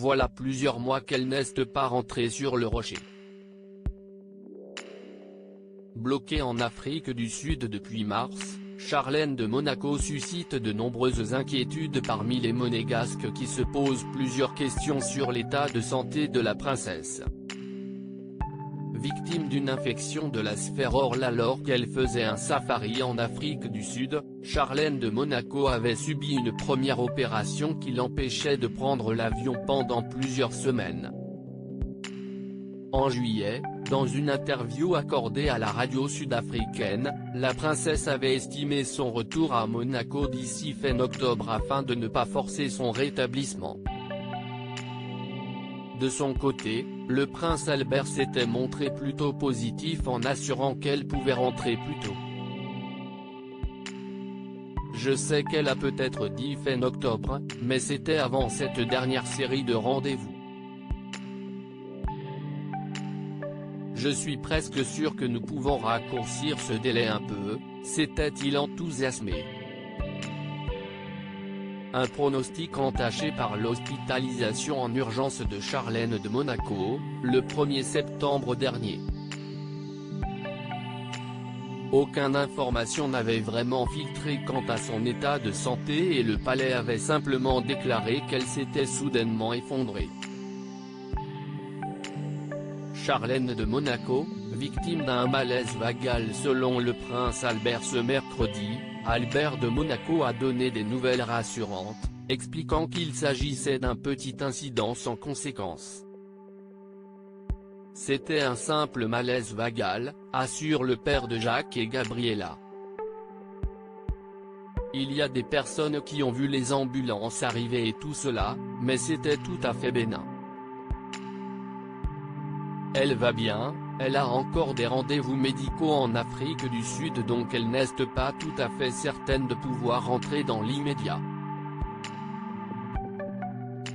voilà plusieurs mois qu'elle n'est pas rentrée sur le rocher. Bloquée en Afrique du Sud depuis mars, Charlène de Monaco suscite de nombreuses inquiétudes parmi les Monégasques qui se posent plusieurs questions sur l'état de santé de la princesse. Victime d'une infection de la sphère orale alors qu'elle faisait un safari en Afrique du Sud, Charlène de Monaco avait subi une première opération qui l'empêchait de prendre l'avion pendant plusieurs semaines. En juillet, dans une interview accordée à la radio sud-africaine, la princesse avait estimé son retour à Monaco d'ici fin octobre afin de ne pas forcer son rétablissement. De son côté, le prince Albert s'était montré plutôt positif en assurant qu'elle pouvait rentrer plus tôt. Je sais qu'elle a peut-être dit fin octobre, mais c'était avant cette dernière série de rendez-vous. Je suis presque sûr que nous pouvons raccourcir ce délai un peu, s'était-il enthousiasmé. Un pronostic entaché par l'hospitalisation en urgence de Charlène de Monaco, le 1er septembre dernier. Aucune information n'avait vraiment filtré quant à son état de santé et le palais avait simplement déclaré qu'elle s'était soudainement effondrée. Charlène de Monaco, victime d'un malaise vagal selon le prince Albert ce mercredi, Albert de Monaco a donné des nouvelles rassurantes, expliquant qu'il s'agissait d'un petit incident sans conséquence. C'était un simple malaise vagal, assure le père de Jacques et Gabriella. Il y a des personnes qui ont vu les ambulances arriver et tout cela, mais c'était tout à fait bénin. Elle va bien, elle a encore des rendez-vous médicaux en Afrique du Sud donc elle n'est pas tout à fait certaine de pouvoir rentrer dans l'immédiat.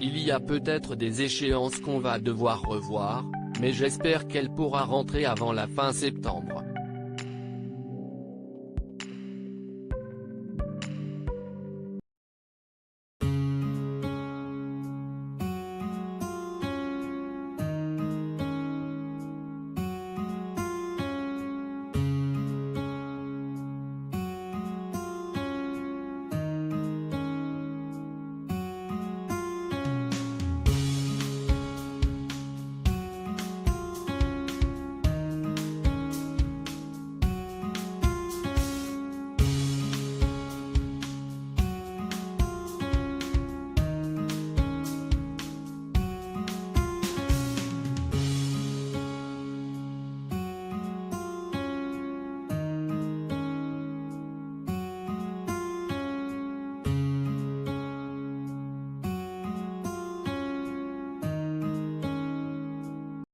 Il y a peut-être des échéances qu'on va devoir revoir, mais j'espère qu'elle pourra rentrer avant la fin septembre.